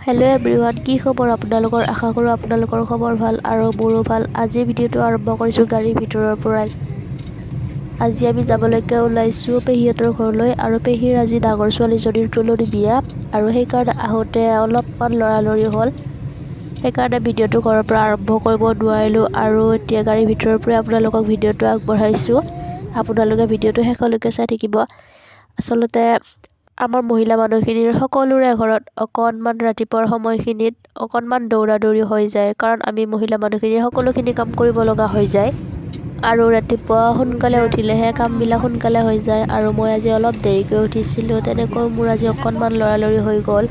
hello everyone की खबर আপোনালোকৰ আশা কৰো আপোনালোকৰ খবৰ ভাল আৰু মোৰো ভাল আজি ভিডিওটো আৰম্ভ কৰিছো গাড়ীৰ ভিতৰৰ পৰাই আজি আমি যাবলৈকে ওলাইছো পেহিহঁতৰ ঘৰলৈ আৰু পেহিৰ আজি ডাঙৰ ছোৱালীজনীৰ তুলনি বিয়া আৰু সেই কাৰণে আহোতে অলপমান লৰালৰি হ'ল সেইকাৰণে ভিডিওটো ঘৰৰ পৰা আৰম্ভ কৰিব নোৱাৰিলো আৰু এতিয়া গাড়ীৰ ভিতৰৰ পৰা আপোনালোকক ভিডিওটো আগবঢ়াইছো আপোনালোকে ভিডিওটো শেষলৈকে চাই থাকিব আসলতে আমাৰ মহিলা মানুহখিনিৰ সকলোৰে ঘৰত অকনমান ৰাতিপুৱাৰ সময়খিনিত অকনমান দৌৰা-দৌৰি হৈ যায় কাৰণ আমি মহিলা মানুহখিনি সকলোখিনি কাম কৰিব লগা হৈ যায় আৰু ৰাতিপুৱা সোনকালে উঠিলেহে কামবিলাক সোনকালে হৈ যায় আৰু মই আজি অলপ দেৰিকৈ উঠিছিলো তেনেকৈ মোৰ আজি অকনমান লৰালৰি হৈ গ'ল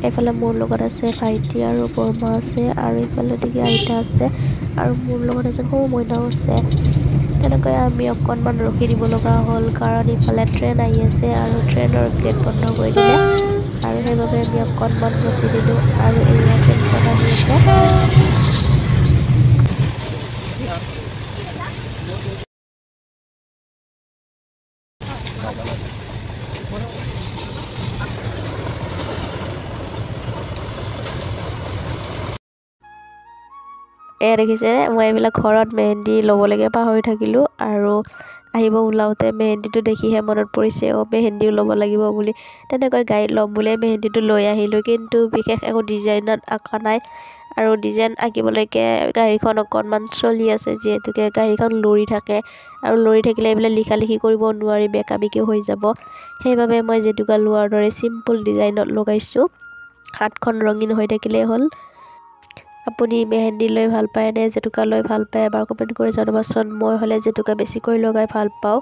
এফালে মোৰ লগত আছে ভাইটি আৰু বৰমা আছে আৰু এফালে দিকে আইতা আছে আৰু মোৰ লগত এজন সৰু মইনাও আছে তেনেকৈ আমি অকনমান ৰখি দিব লগা হ'ল কাৰণ ইফালে ট্ৰেন আহি আছে আৰু ট্ৰেনৰ গেট বন্ধ কৰি দিলে আৰু সেইবাবে আমি অকনমান ৰখি দিলো আৰু এই ট্ৰেনখন আহি আছে দেখিছে মই এইবিলাক ঘৰত মেহেন্দি ল'বলৈকে পাহৰি থাকিলো আৰু আহিব ওলাওতে মেহেন্দিটো দেখিহে মনত পৰিছে মেহেন্দিও ল'ব লাগিব বুলি তেনেকৈ গাড়ীত ল'ম বুলি মেহেন্দিটো লৈ আহিলো কিন্তু বিশেষ একো ডিজাইনত আঁকা নাই আৰু ডিজাইন আঁকিবলৈকে গাড়ীখন অকনমান চলি আছে যেহেতুকে গাড়ীখন লৰি থাকে আৰু লৰি থাকিলে এইবিলাক লিখা-লিখি কৰিব নোৱাৰি বেকাবিকি হৈ যাব সেইবাবে মই যেতুকা লোৱাৰ দৰে সিম্পল ডিজাইনত লগাইছো হাতখন ৰঙিন হৈ থাকিলে হ'ল আপুনি মেহেন্দি লৈ ভাল পায় নে যেতুকা লৈ ভাল পায় এবাৰ কমেন্ট কৰি জনাবচোন মই হলে যেতুকা বেছি কৰি লগাই ভাল পাওঁ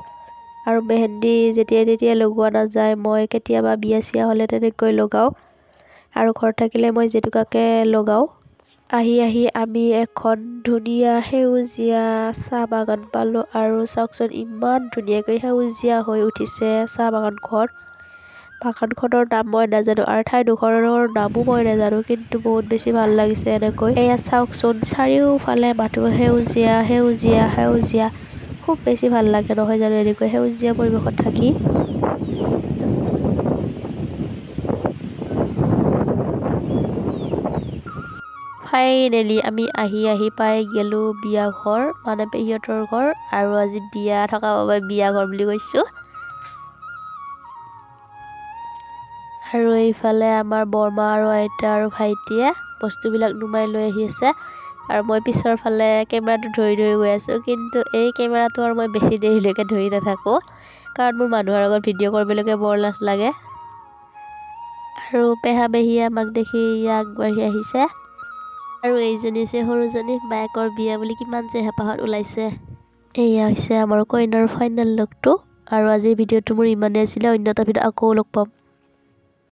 আৰু মেহেন্দি যেতিয়া লগোৱা নাযায় মই কেতিয়াবা বিয়া চিয়া হলে তেনেকৈ লগাও আৰু ঘৰ থাকিলে মই যেতুকাকে লগাও আহি আমি এখন ধুনিয়া সেউজিয়া চাহ বাগান পালো আৰু চাওকচোন ইমান ধুনিয়াকৈ সেউজিয়া হৈ উঠিছে চাহ বাগানখনৰ নাম মই নাজানো আৰু ঠাইডোখৰৰ নামো মই নাজানো কিন্তু বহুত বেছি ভাল লাগিছে এনেকৈ এয়া চাওকচোন চাৰিওফালে মাথো সেউজিয়া খুব বেছি ভাল লাগে নহয় জানো এনেকৈ সেউজিয়া পৰিৱেশত থাকি ফাইনেলি আমি আহি পাই গেলো বিয়া ঘৰ মানে পেহিহঁতৰ ঘৰ আৰু আজি বিয়া থকা বাবে বিয়া ঘৰ বুলি কৈছো আৰু এইফালে আমাৰ বৰমা আৰু আইতা আৰু ভাইটিয়ে বস্তুবিলাক নুমাই লৈ আহি আছে আৰু মই পিছৰ ফালে কেমেৰাটো ধৰি গৈ আছো কিন্তু এই কেমেৰাটো আৰু মই বেছি দেৰিলৈকে ধৰি নাথাকো কাৰণ মোৰ মানুহৰ আগত ভিডিঅ' কৰিবলৈকে বৰ লাজ লাগে আৰু পেহা বেহিয়া আমাক দেখি আগবাঢ়ি আহিছে আৰু এইজনী যে সৰুজনী বায়েকৰ বিয়া বুলি কিমান যে হেঁপাহত ওলাইছে এয়া হৈছে আমাৰ কইনাৰ ফাইনেল লুকটো আৰু আজিৰ ভিডিঅ'টো মোৰ ইমানেই আছিলে অন্য এটা ভিডিঅ' আকৌ লগ পাম